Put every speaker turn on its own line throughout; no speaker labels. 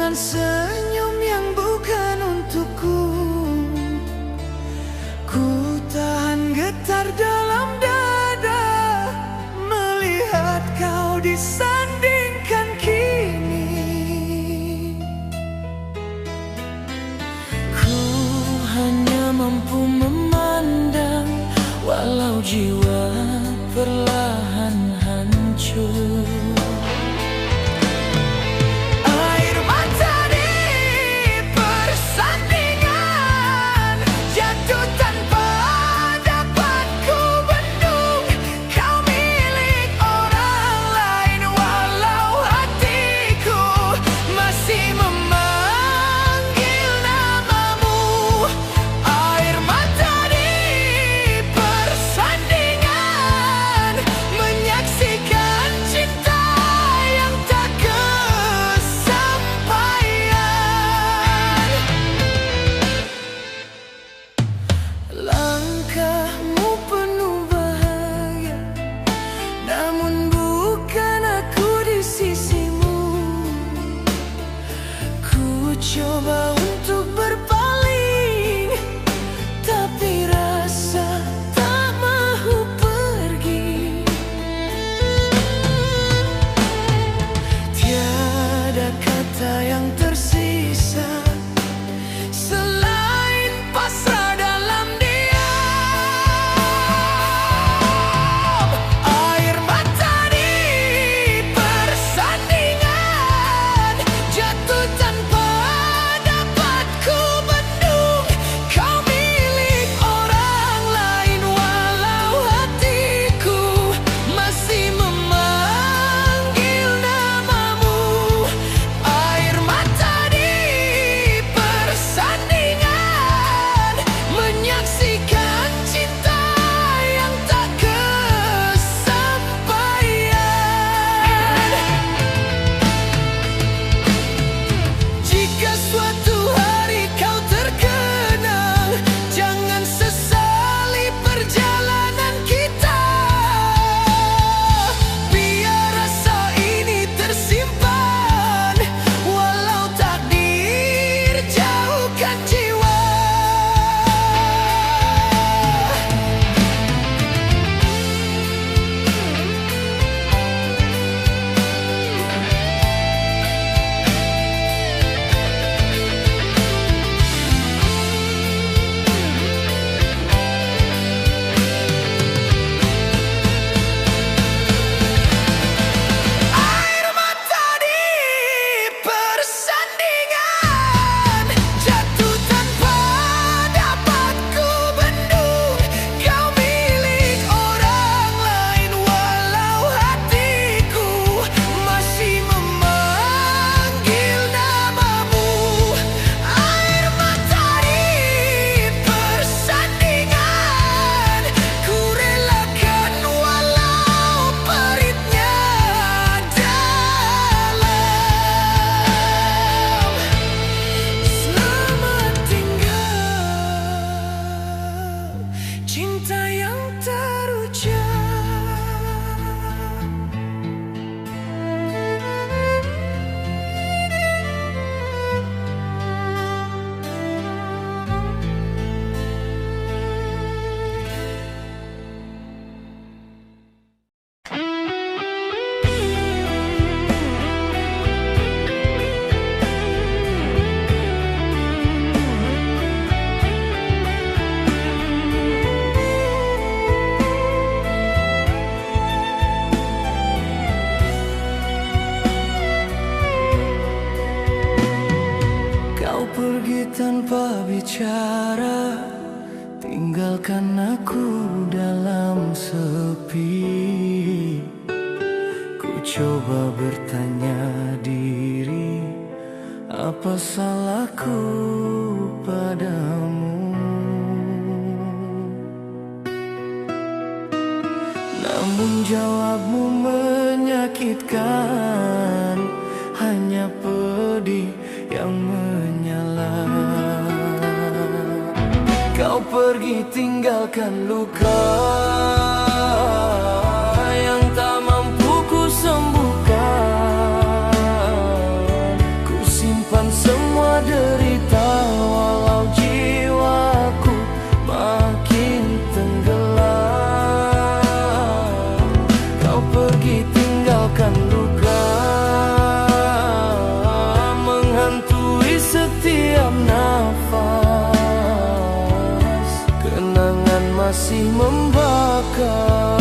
dengan senyum yang bukan untukku. Ku tahan getar dalam dada melihat kau disandingkan kini. Ku hanya mampu memandang walau jiwa perlahan hancur. Langkahmu penuh bahagia, namun bukan aku di sisimu. Ku coba untuk berpaling, tapi rasa tak mahu pergi. Tiada kata yang tersisa selain pasrah dalam cinta yang terucap. Pergi tanpa bicara, tinggalkan aku dalam sepi. Ku coba bertanya diri, apa salahku padamu? Namun jawabmu menyakitkan, hanya pedih yang menyala. Kau pergi tinggalkan luka yang tak mampu ku sembuhkan. Ku simpan masih membakar,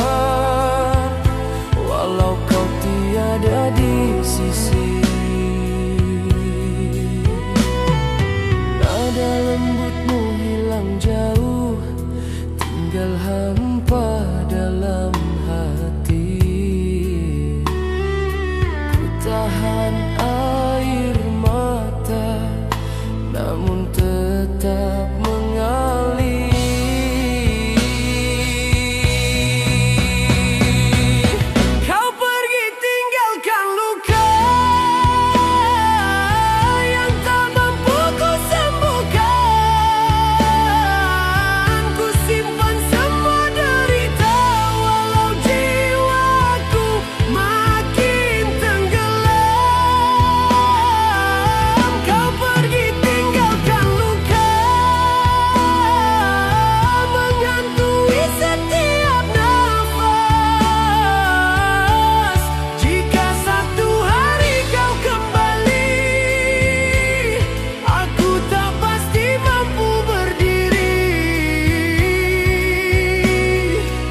walau kau tiada di sisi. Nada lembutmu hilang jauh, tinggal hampa dalam hati. Ku tahan air mata, namun tetap mengalir. Kau pergi tinggalkan luka yang tak mampu ku sembuhkan. Ku simpan semua derita, walau jiwaku makin tenggelam. Kau pergi tinggalkan luka menghantui setiap nafas. Jika satu hari kau kembali, aku tak pasti mampu berdiri,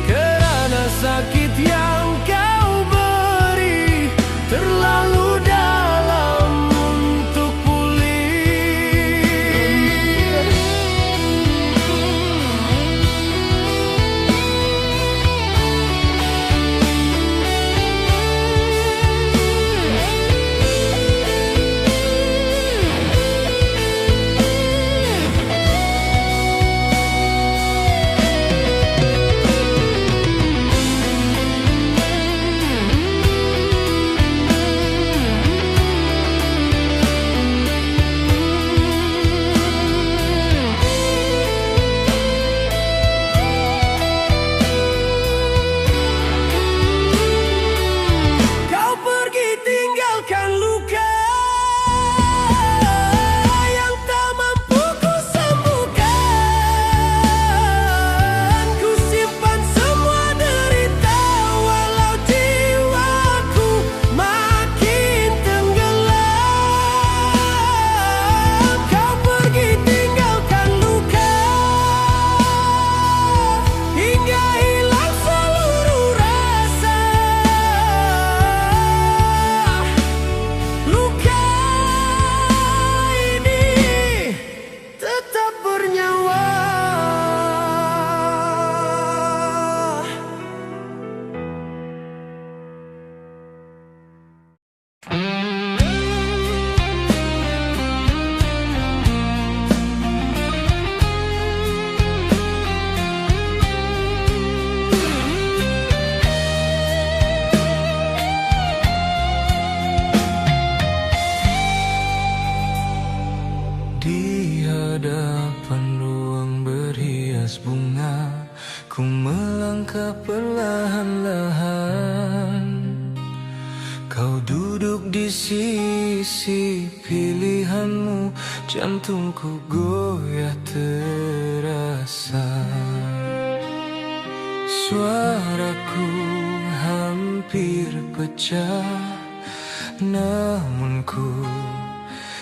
kerana sakit yang kau beri terlalu dalam untuk pulih. Kau pergi tinggalkan luka yang tak mampu ku sembuhkan. Ku simpan semua derita, walau jiwaku makin tenggelam. Kau pergi tinggalkan luka hingga hilang seluruh rasa. Luka ini tetap bernyawa. Di hadapan ruang berhias bunga, ku melangkah perlahan-lahan. Kau duduk di sisi pilihanmu, jantungku goyah terasa. Suaraku hampir pecah, namun ku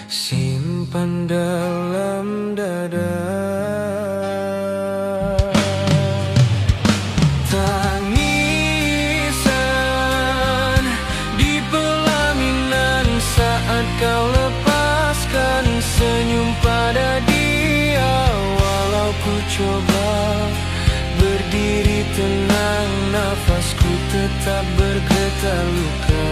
simpan dalam dada. Tangisan di pelaminan saat kau lepaskan senyum pada dia. Walau ku coba berdiri tenang, nafasku tetap bergetar luka.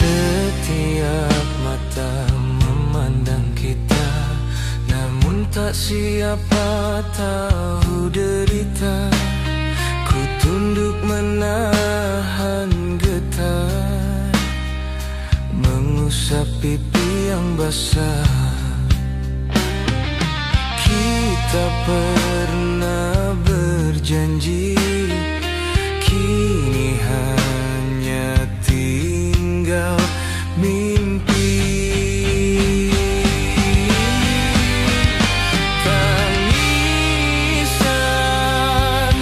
Setiap mata memandang kita, namun tak siapa tahu derita. Ku tunduk menahan getar, mengusap pipi yang basah. Kita pernah berjanji, kini hanya tinggal mimpi. Tangisan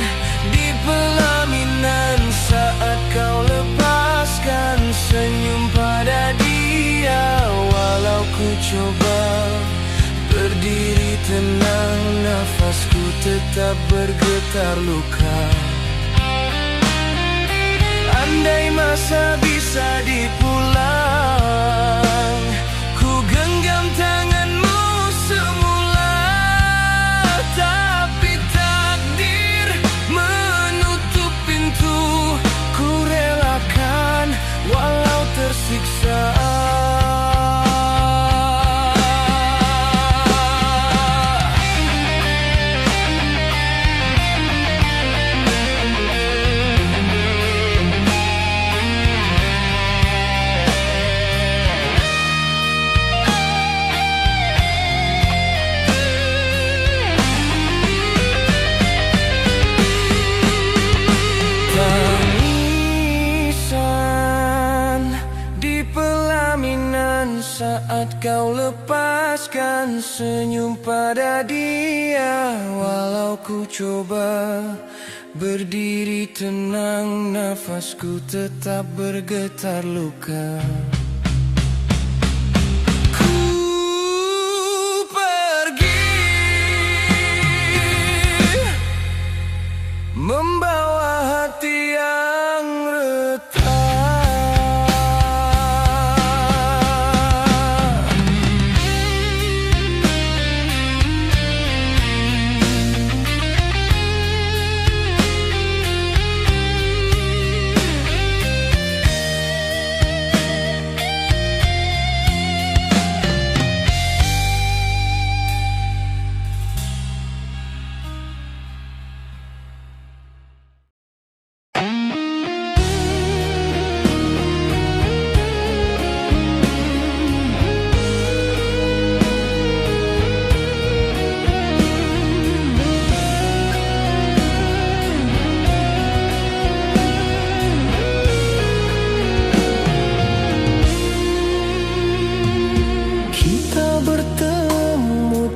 di pelaminan saat kau lepaskan senyum pada dia. Walau tetap bergetar luka. Andai masa bisa dipulang, ku genggam tanganmu semula. Tapi takdir menutup pintu, ku relakan walau tersiksa. Saat kau lepaskan senyum pada dia, walau ku coba berdiri tenang, nafasku tetap bergetar luka. Ku pergi membawa hati yang retak.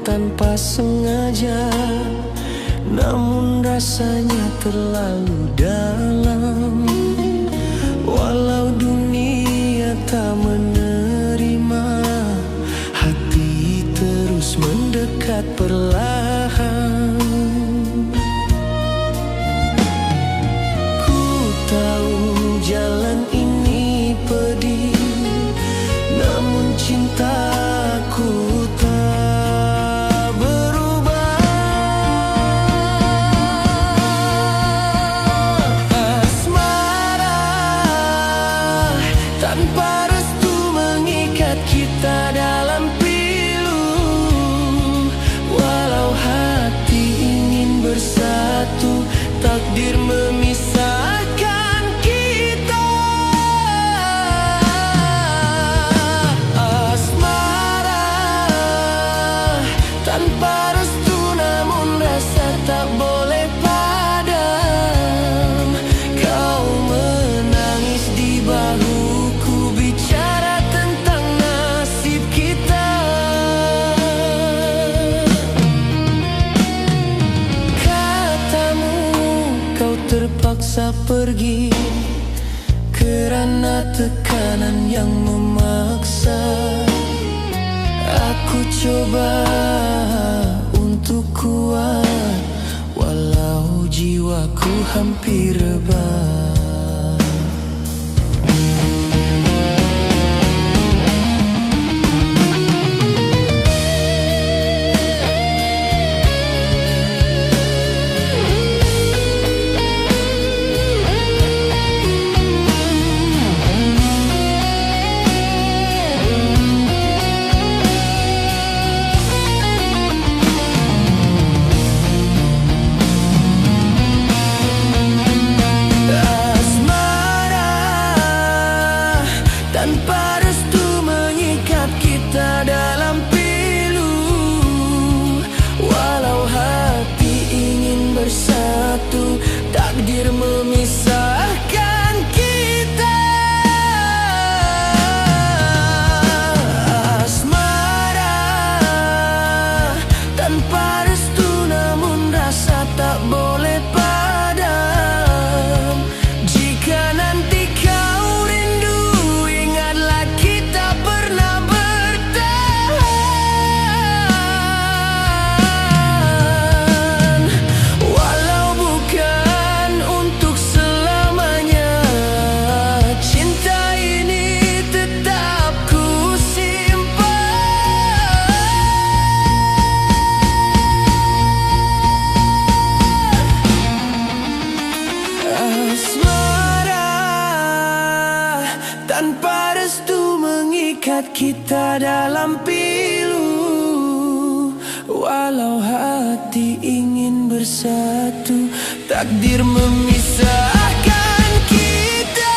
Tanpa sengaja, namun rasanya terlalu dalam. Walau dunia tak menerima, hati terus mendekat perlahan. Ku tahu jalan ini pedih, namun cintaku tanpa restu mengikat kita dalam pilu. Walau hati ingin bersatu, takdir memisahkan kita. Asmara tanpa restu, namun rasa tak boleh padam. Kau menangis di bahu, terpaksa pergi kerana tekanan yang memaksa. Aku coba untuk kuat, walau jiwaku hampir rebah. ikat kita dalam pilu. Walau hati ingin bersatu, takdir memisahkan kita.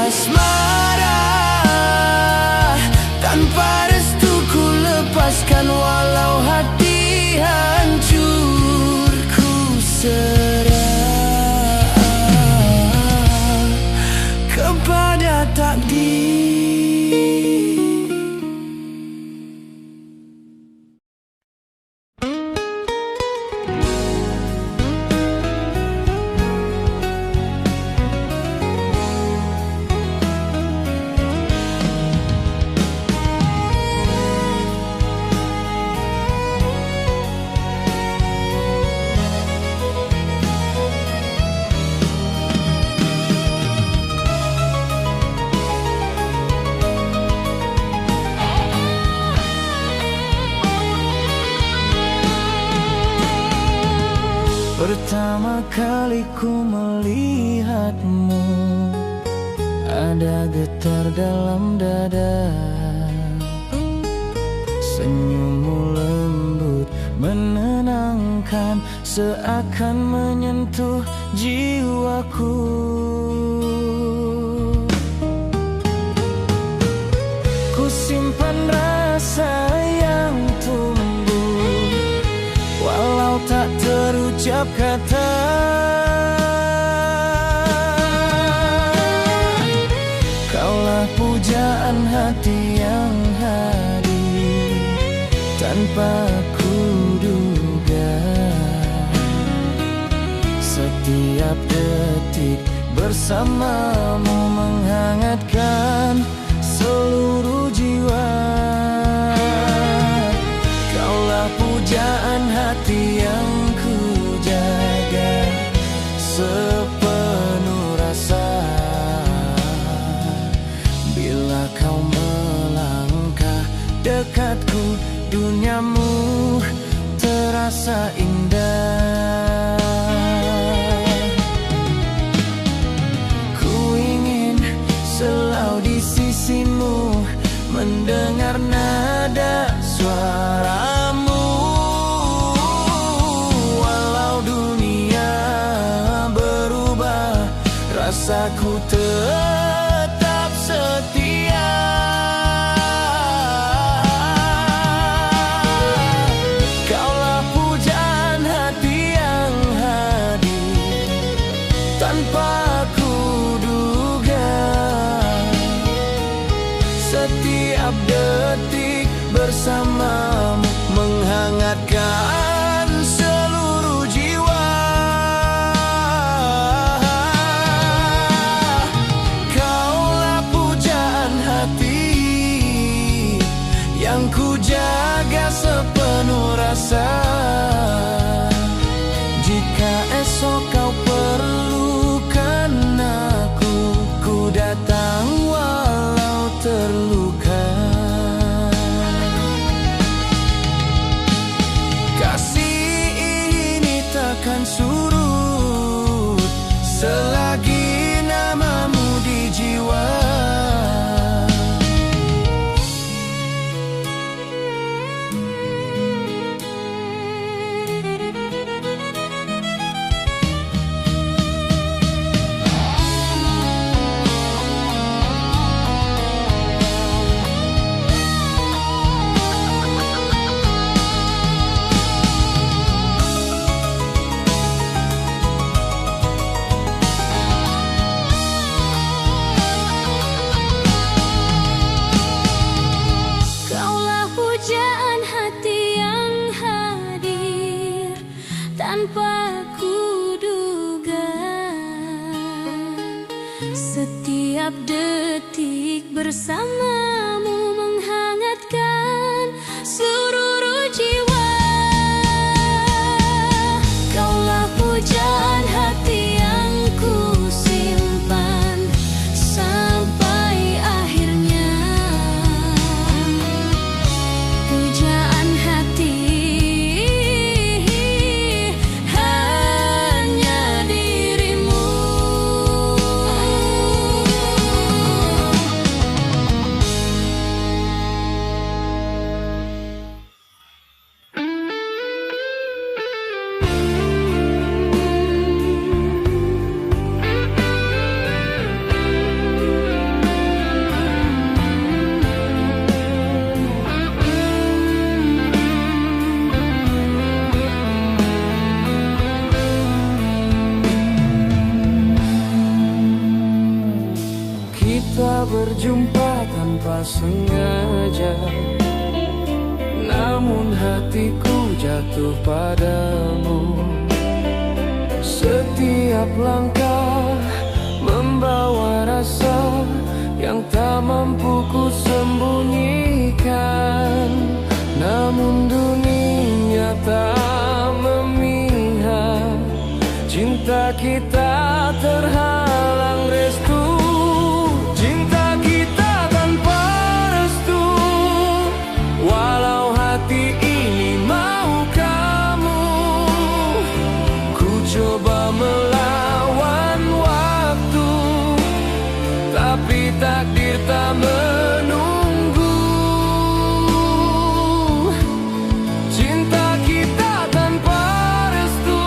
Asmara tanpa restu ku lepaskan, walau hati hancur ku serah kepada takdir. Pertama kali ku melihatmu, ada getar dalam dada. Senyummu lembut menenangkan, seakan menyentuh jiwaku. Ku simpan rasa yang tumbuh, walau tak terucap kata. Kaulah pujaan hati yang hadir tanpa ku duga. Setiap detik bersamamu menghangatkan seluruh jiwa. Kaulah pujaan hati yang ku jaga sepenuh rasa. Bila kau melangkah dekatku, duniamu terasa indah. Ku ingin selalu di sisimu, mendengar nada suaramu. Walau dunia berubah, rasaku tetap setia. Kaulah pujaan hati yang hadir tanpa ku duga. Setiap detik bersamamu menghangatkan seluruh jiwa. Kaulah pujaan hati yang ku jaga sepenuh rasa. Jika esok kau perlukan aku, ku datang walau terluka. Kasih ini takkan surut selagi namamu di jiwa.
Tanpa kuduga, setiap detik bersamamu menghangatkan seluruh jiwa. Kaulah pujaan hati yang ku simpan sampai akhirnya. Pujaan hati hanya dirimu.
berjumpa tanpa sengaja, namun hatiku jatuh padamu. Setiap langkah membawa rasa yang tak mampu ku sembunyikan, namun dunia tak memihak. Cinta kita terhalang restu, cinta kita tanpa restu. Walau hati ini mau kamu, ku coba melawan waktu, tapi takdir tak menunggu. Cinta kita tanpa restu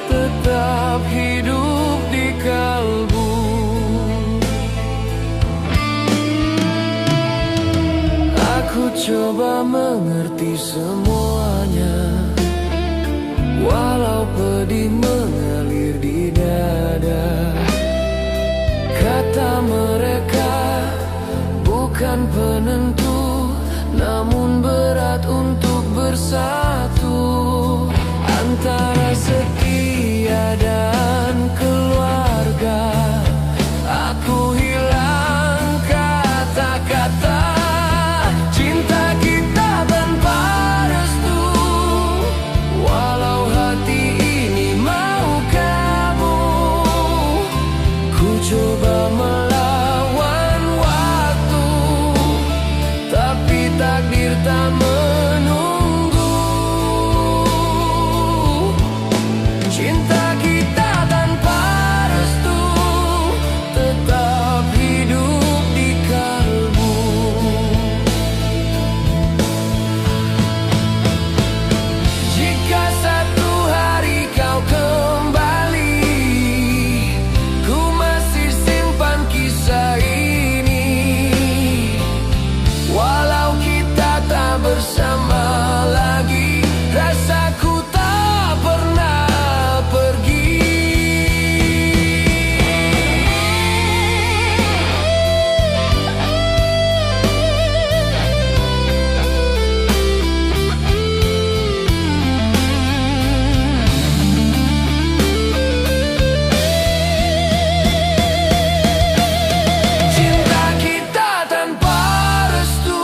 tetap hidup di kalbu. Aku coba mengerti semuanya, walau pedih mengalir di dada. Kata mereka bukan penentu, namun berat untuk bersatu. Antara setia dan keluarga, aku hilang kata-kata. Cinta kita tanpa restu, walau hati ini mau kamu, ku coba melawan waktu, tapi takdir tak menunggu. Cinta kita tanpa restu tetap hidup di kalbu. Jika satu hari kau kembali, ku masih simpan kisah ini. Walau kita tak bersama lagi, rasaku tak pernah pergi. Cinta kita tanpa restu,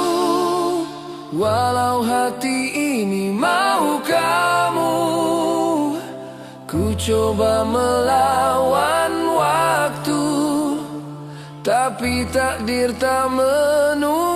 walau hati ini mau kamu, ku coba melawan waktu, tapi takdir tak menunggu.